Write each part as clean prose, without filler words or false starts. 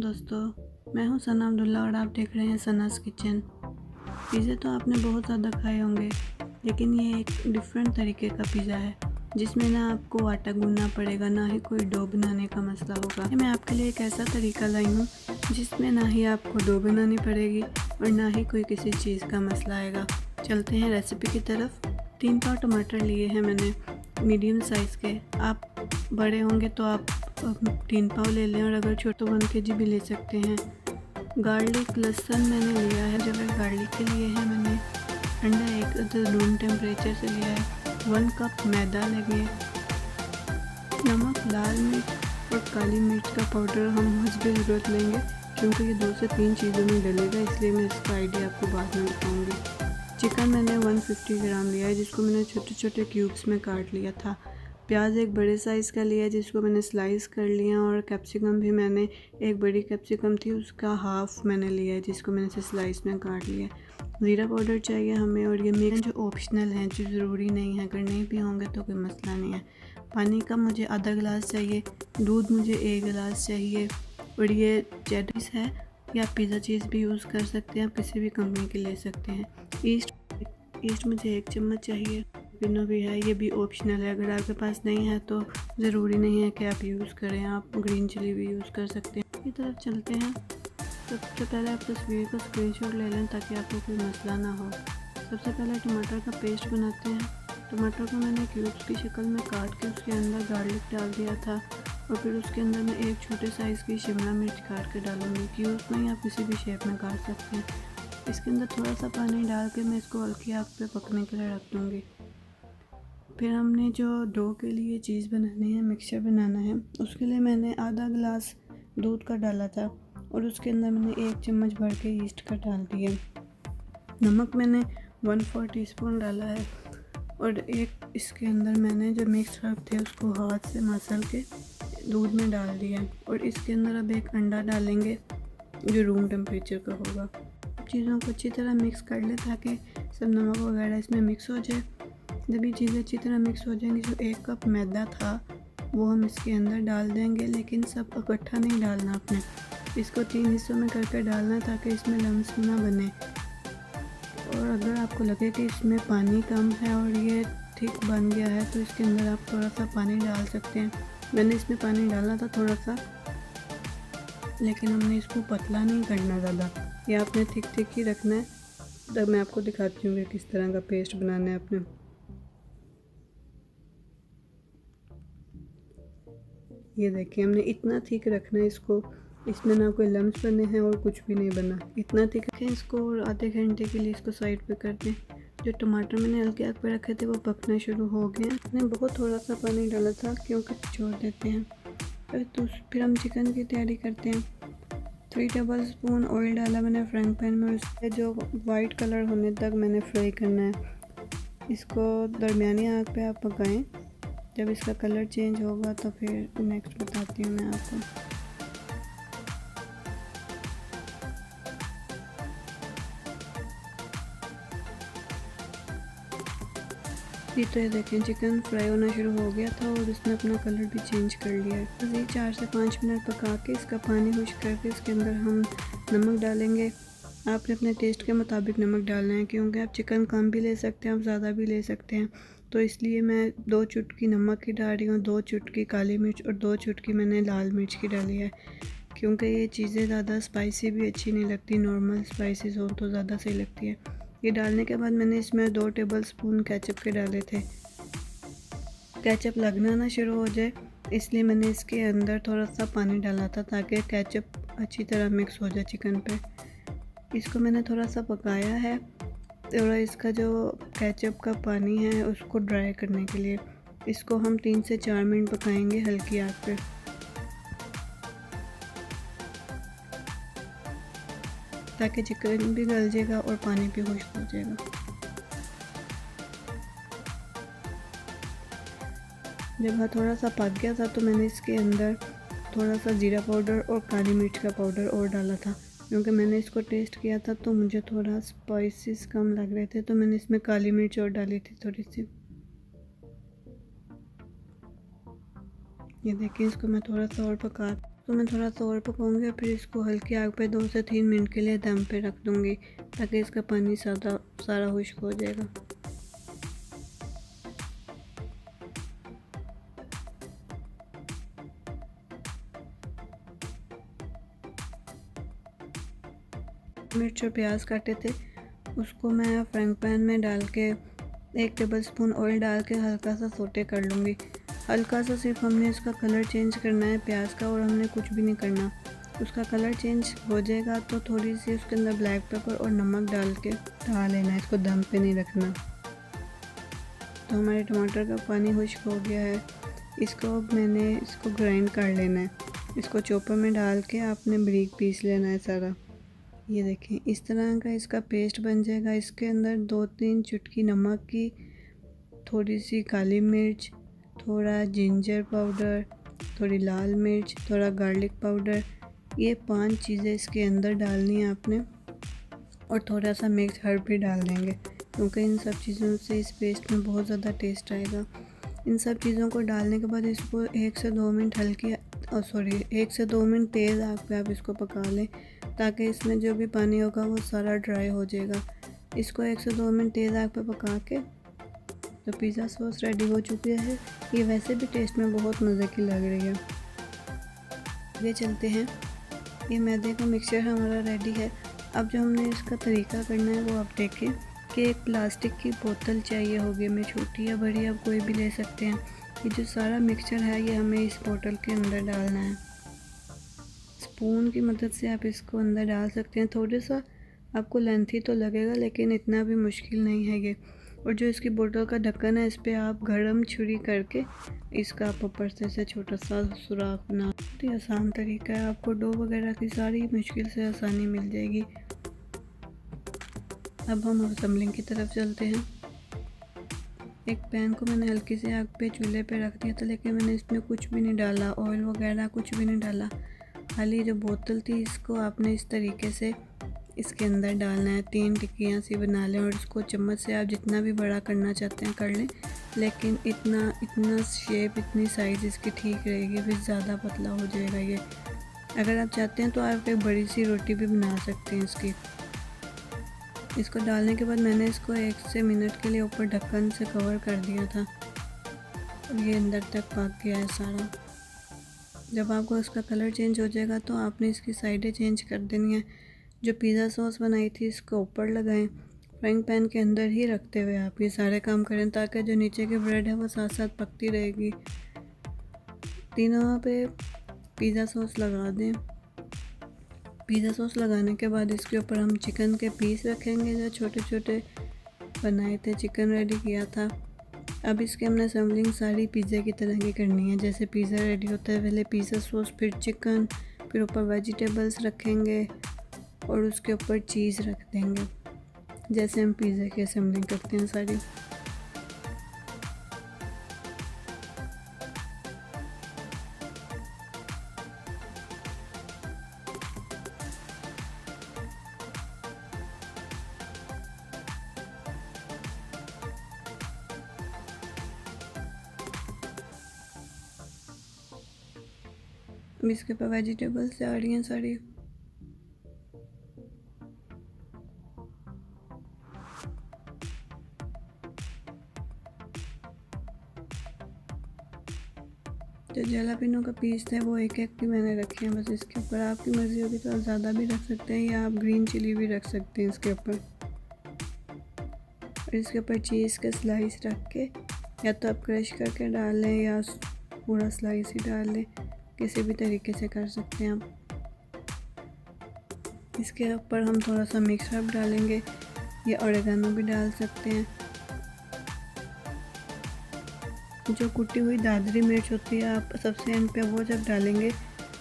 दोस्तों, मैं हूं सना अब्दुल्ला और आप देख रहे हैं सनास किचन। पिज़्ज़ा तो आपने बहुत ज़्यादा खाए होंगे, लेकिन ये एक डिफरेंट तरीके का पिज़्ज़ा है जिसमें ना आपको आटा गूंदना पड़ेगा, ना ही कोई डो बनाने का मसला होगा। मैं आपके लिए एक ऐसा तरीका लाई हूँ जिसमें ना ही आपको डो बनानी पड़ेगी और ना ही कोई किसी चीज़ का मसला आएगा। चलते हैं रेसिपी की तरफ। 3 पाव टमाटर लिए हैं मैंने, मीडियम साइज़ के। आप बड़े होंगे तो आप 3 पाव ले लें, और अगर छोटे 1 kg भी ले सकते हैं। गार्लिक लहसुन मैंने लिया है। जब गार्लिक के लिए है मैंने अंडा एक रूम टेम्परेचर से लिया है। 1 कप मैदा लेंगे। नमक, लाल मिर्च और काली मिर्च का पाउडर हम हस्बे ज़रूरत लेंगे, क्योंकि ये 2 से 3 चीज़ों में डलेगा, इसलिए मैं इसका आइडिया आपको बाद में बताऊँगी। चिकन मैंने 150 ग्राम लिया है, जिसको मैंने छोटे छोटे क्यूब्स में काट लिया था। प्याज एक बड़े साइज़ का लिया है, जिसको मैंने स्लाइस कर लिया। और कैप्सिकम भी मैंने, एक बड़ी कैप्सिकम थी उसका हाफ मैंने लिया है, जिसको मैंने से स्लाइस में काट लिया। ज़ीरा पाउडर चाहिए हमें, और ये मिक्स जो ऑप्शनल हैं, जो ज़रूरी नहीं है, अगर नहीं भी होंगे तो कोई मसला नहीं है। पानी का मुझे आधा गिलास चाहिए, दूध मुझे 1 गिलास चाहिए, और ये चेडर है या पिज़्ज़ा चीज़ भी यूज़ कर सकते हैं, आप किसी भी कंपनी की ले सकते हैं। ईस्ट मुझे 1 चम्मच चाहिए। पिनो भी है, ये भी ऑप्शनल है, अगर आपके पास नहीं है तो ज़रूरी नहीं है कि आप यूज़ करें, आप ग्रीन चिली भी यूज़ कर सकते हैं। की तरफ चलते हैं। सबसे पहले आप तस्वीर का स्क्रीनशॉट ले लें ताकि आपको कोई मसला ना हो। सबसे पहले टमाटर का पेस्ट बनाते हैं। टमाटर को मैंने क्यूब्स की शक्ल में काट के उसके अंदर गार्लिक डाल दिया था, और फिर उसके अंदर मैं एक छोटे साइज़ की शिमला मिर्च काट के डालूँगी। क्यूब्स में आप किसी भी शेप में काट सकते हैं। इसके अंदर थोड़ा सा पानी डाल के मैं इसको हल्की आग पे पकने के लिए रख दूँगी। फिर हमने जो डो के लिए चीज़ बनानी है, मिक्सचर बनाना है, उसके लिए मैंने आधा गिलास दूध का डाला था, और उसके अंदर मैंने 1 चम्मच भर के ईस्ट का डाल दिया। नमक मैंने 1/4 टीस्पून डाला है, और एक इसके अंदर मैंने जो मिक्स हर्ब थे उसको हाथ से मसल के दूध में डाल दिया। और इसके अंदर अब एक अंडा डालेंगे जो रूम टेम्परेचर का होगा। चीज़ों को अच्छी तरह मिक्स कर लें ताकि सब नमक वगैरह इसमें मिक्स हो जाए। जब ये चीज़ें अच्छी तरह मिक्स हो जाएंगी, जो 1 कप मैदा था वो हम इसके अंदर डाल देंगे, लेकिन सब इकट्ठा नहीं डालना आपने, इसको 3 हिस्सों में करके डालना ताकि इसमें लम्स ना बने। और अगर आपको लगे कि इसमें पानी कम है और ये ठीक बन गया है, तो इसके अंदर आप थोड़ा सा पानी डाल सकते हैं। मैंने इसमें पानी डाला था थोड़ा सा, लेकिन हमने इसको पतला नहीं करना ज़्यादा, ये आपने थिक ही रखना है। तब मैं आपको दिखाती हूँ कि किस तरह का पेस्ट बनाना है आपने। ये देखिए, हमने इतना थिक रखना है इसको, इसमें ना कोई लम्स बने हैं और कुछ भी नहीं बना, इतना थिक रखें इसको। और आधे घंटे के लिए इसको साइड पे कर दें। जो टमाटर मैंने हल्के आग पे रखे थे वो पकना शुरू हो गए। मैंने बहुत थोड़ा सा पानी डाला था क्योंकि छोड़ देते हैं। तो फिर हम चिकन की तैयारी करते हैं। 3 टेबलस्पून ऑयल डाला मैंने फ्राइंग पैन में, उससे जो वाइट कलर होने तक मैंने फ्राई करना है। इसको दरमियानी आग पे आप पकाएं। जब इसका कलर चेंज होगा तो फिर नेक्स्ट बताती हूँ मैं आपको। ये तो ये देखें, चिकन फ्राई होना शुरू हो गया था और इसने अपना कलर भी चेंज कर लिया है। बस ये 4 से 5 मिनट पका के इसका पानी खुश्क करके इसके अंदर हम नमक डालेंगे। आपने अपने टेस्ट के मुताबिक नमक डालना है, क्योंकि आप चिकन कम भी ले सकते हैं, आप ज़्यादा भी ले सकते हैं। तो इसलिए मैं 2 चुटकी नमक की डाल रही हूँ, 2 चुटकी काली मिर्च और 2 चुटकी मैंने लाल मिर्च की डाली है, क्योंकि ये चीज़ें ज़्यादा स्पाइसी भी अच्छी नहीं लगती, नॉर्मल स्पाइसेस हो तो ज़्यादा सही लगती है। ये डालने के बाद मैंने इसमें 2 टेबलस्पून केचप के डाले थे। केचप लगना ना शुरू हो जाए, इसलिए मैंने इसके अंदर थोड़ा सा पानी डाला था ताकि केचप अच्छी तरह मिक्स हो जाए चिकन पे। इसको मैंने थोड़ा सा पकाया है, थोड़ा इसका जो केचप का पानी है उसको ड्राई करने के लिए। इसको हम 3 से 4 मिनट पकाएंगे हल्की आग पे, ताकि चिकन भी गल जाएगा और पानी भी खुश्क हो जाएगा। जब थोड़ा सा पक गया था तो मैंने इसके अंदर थोड़ा सा ज़ीरा पाउडर और काली मिर्च का पाउडर और डाला था, क्योंकि मैंने इसको टेस्ट किया था तो मुझे थोड़ा स्पाइसेस कम लग रहे थे, तो मैंने इसमें काली मिर्च और डाली थी थोड़ी सी। ये देखिए, इसको मैं थोड़ा सा और पका तो मैं थोड़ा सा और पकाऊंगी और फिर इसको हल्की आग पे 2 से 3 मिनट के लिए दम पे रख दूंगी ताकि इसका पानी सारा खुश्क हो जाएगा। मिर्च और प्याज काटे थे उसको मैं फ्राइंग पैन में डाल के 1 टेबलस्पून ऑयल डाल के हल्का सा सोटे कर लूँगी। हल्का सा सिर्फ हमने इसका कलर चेंज करना है प्याज का, और हमने कुछ भी नहीं करना। उसका कलर चेंज हो जाएगा तो थोड़ी सी उसके अंदर ब्लैक पेपर और नमक डाल के डाल लेना है, इसको दम पे नहीं रखना। तो हमारे टमाटर का पानी खुश्क हो गया है। मैंने इसको ग्राइंड कर लेना है। इसको चॉपर में डाल के आपने बारीक पीस लेना है सारा। ये देखें इस तरह का इसका पेस्ट बन जाएगा। इसके अंदर 2-3 चुटकी नमक की, थोड़ी सी काली मिर्च, थोड़ा जिंजर पाउडर, थोड़ी लाल मिर्च, थोड़ा गार्लिक पाउडर, ये 5 चीज़ें इसके अंदर डालनी है आपने। और थोड़ा सा मिक्स हर्ब भी डाल देंगे क्योंकि इन सब चीज़ों से इस पेस्ट में बहुत ज़्यादा टेस्ट आएगा। इन सब चीज़ों को डालने के बाद इसको 1 से 2 मिनट 1 से 2 मिनट तेज़ आग पे आप इसको पका लें ताकि इसमें जो भी पानी होगा वो सारा ड्राई हो जाएगा। इसको 1 से 2 मिनट तेज़ आग पे पका के तो पिज़्ज़ा सॉस रेडी हो चुकी है। ये वैसे भी टेस्ट में बहुत मज़े की लग रही है। आगे चलते हैं। ये मैदे का मिक्सचर हमारा रेडी है। अब जो हमने इसका तरीका करना है वो आप देखें कि एक प्लास्टिक की बोतल चाहिए होगी, हमें छोटी या बड़ी आप कोई भी ले सकते हैं। ये जो सारा मिक्सचर है ये हमें इस बोतल के अंदर डालना है। स्पून की मदद से आप इसको अंदर डाल सकते हैं। थोड़ा सा आपको लेंथी तो लगेगा लेकिन इतना भी मुश्किल नहीं है ये। और जो इसकी बोतल का ढक्कन है इस पर आप गरम छुरी करके इसका आप ऊपर से छोटा सा सुराख बना। बहुत ही आसान तरीका है, आपको डो वगैरह की सारी मुश्किल से आसानी मिल जाएगी। अब हम असेंबलिंग की तरफ चलते हैं। एक पैन को मैंने हल्की सी आग पे चूल्हे पे रख दिया था, लेकिन मैंने इसमें कुछ भी नहीं डाला, ऑयल वगैरह कुछ भी नहीं डाला। खाली जो बोतल थी इसको आपने इस तरीके से इसके अंदर डालना है। 3 टिक्कियाँ सी बना लें और इसको चम्मच से आप जितना भी बड़ा करना चाहते हैं कर लें, लेकिन इतना शेप, इतनी साइज़ इसकी ठीक रहेगी, फिर ज़्यादा पतला हो जाएगा ये। अगर आप चाहते हैं तो आप एक बड़ी सी रोटी भी बना सकते हैं इसकी। इसको डालने के बाद मैंने इसको 1 से मिनट के लिए ऊपर ढक्कन से कवर कर दिया था और ये अंदर तक पक गया है सारा। जब आपको इसका कलर चेंज हो जाएगा तो आपने इसकी साइडें चेंज कर देनी है। जो पिज़्ज़ा सॉस बनाई थी इसको ऊपर लगाएं, फ्राइंग पैन के अंदर ही रखते हुए आप ये सारे काम करें ताकि जो नीचे की ब्रेड है वो साथ साथ पकती रहेगी। तीनों पे पिज़्ज़ा सॉस लगा दें। पिज़्ज़ा सॉस लगाने के बाद इसके ऊपर हम चिकन के पीस रखेंगे जो छोटे छोटे बनाए थे, चिकन रेडी किया था। अब इसके हमने असेंबलिंग सारी पिज़्ज़ा की तरह की करनी है। जैसे पिज़्ज़ा रेडी होता है पहले पिज़्ज़ा सॉस, फिर चिकन, फिर ऊपर वेजिटेबल्स रखेंगे और उसके ऊपर चीज़ रख देंगे, जैसे हम पिज़्ज़ा की असेंबलिंग करते हैं सारी। अब इसके ऊपर वेजिटेबल्स आ रही हैं सारी। जो जलापिनो का पीस थे वो एक की मैंने रखे हैं बस इसके ऊपर। आपकी मर्ज़ी होगी तो आप ज़्यादा भी रख सकते हैं या आप ग्रीन चिली भी रख सकते हैं इसके ऊपर। और इसके ऊपर चीज़ के स्लाइस रख के या तो आप क्रश करके डाल लें या पूरा स्लाइस ही डाल लें, किसी भी तरीके से कर सकते हैं आप। इसके ऊपर हम थोड़ा सा मिक्स हर्ब डालेंगे या ओरेगानो भी डाल सकते हैं। जो कुटी हुई दादरी मिर्च होती है आप सबसे एंड पे वो जब डालेंगे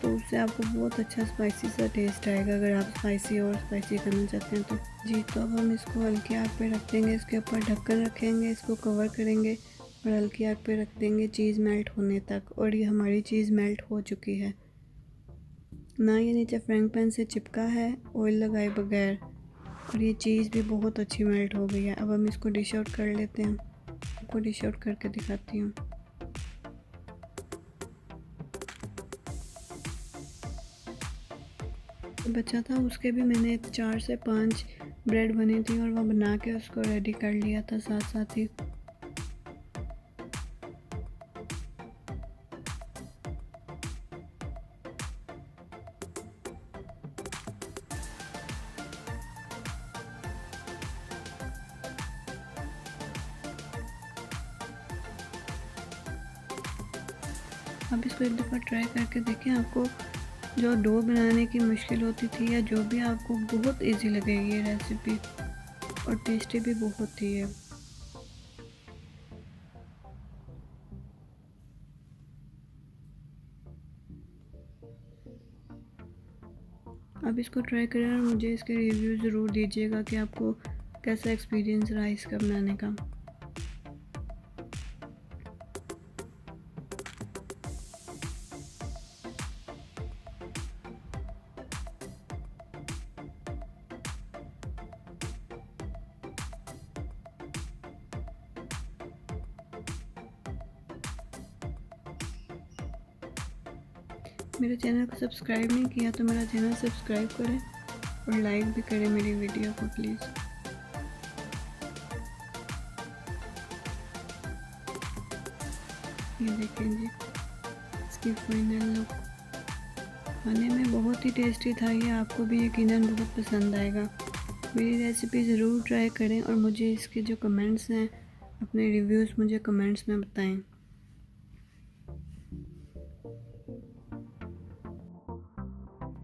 तो उससे आपको बहुत अच्छा स्पाइसी सा टेस्ट आएगा, अगर आप स्पाइसी और स्पाइसी करना चाहते हैं तो। जी, तो अब हम इसको हल्की आग पे रख देंगे। इसके ऊपर ढक्कन रखेंगे, इसको कवर करेंगे और हल्की आग पे रख देंगे चीज़ मेल्ट होने तक। और ये हमारी चीज़ मेल्ट हो चुकी है ना, ये नीचे फ्राइंग पैन से चिपका है ऑयल लगाए बगैर, और ये चीज़ भी बहुत अच्छी मेल्ट हो गई है। अब हम इसको डिश आउट कर लेते हैं, आपको डिश आउट करके दिखाती हूँ। बचा था उसके भी मैंने 4 से 5 ब्रेड बनी थी और वो बना के उसको रेडी कर लिया था साथ साथ ही। आप इसको एक दफ़ा ट्राई करके देखें, आपको जो डो बनाने की मुश्किल होती थी या जो भी, आपको बहुत इजी लगेगी ये रेसिपी और टेस्टी भी बहुत थी ये। आप इसको ट्राई करें और मुझे इसके रिव्यू ज़रूर दीजिएगा कि आपको कैसा एक्सपीरियंस रहा इसका बनाने का। मेरे चैनल को सब्सक्राइब नहीं किया तो मेरा चैनल सब्सक्राइब करें और लाइक भी करें मेरी वीडियो को प्लीज़। ये देखें जी इसकी फाइनल लुक। खाने में बहुत ही टेस्टी था ये, आपको भी यकीनन बहुत पसंद आएगा। मेरी रेसिपी ज़रूर ट्राई करें और मुझे इसके जो कमेंट्स हैं, अपने रिव्यूज़ मुझे कमेंट्स में बताएं।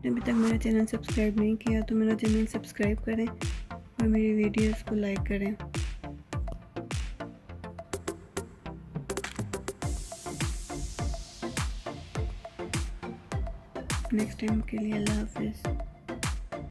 अभी तक मेरा चैनल सब्सक्राइब नहीं किया तो मेरा चैनल सब्सक्राइब करें और मेरी वीडियोस को लाइक करें। नेक्स्ट टाइम के लिए अल्लाह हाफिज़।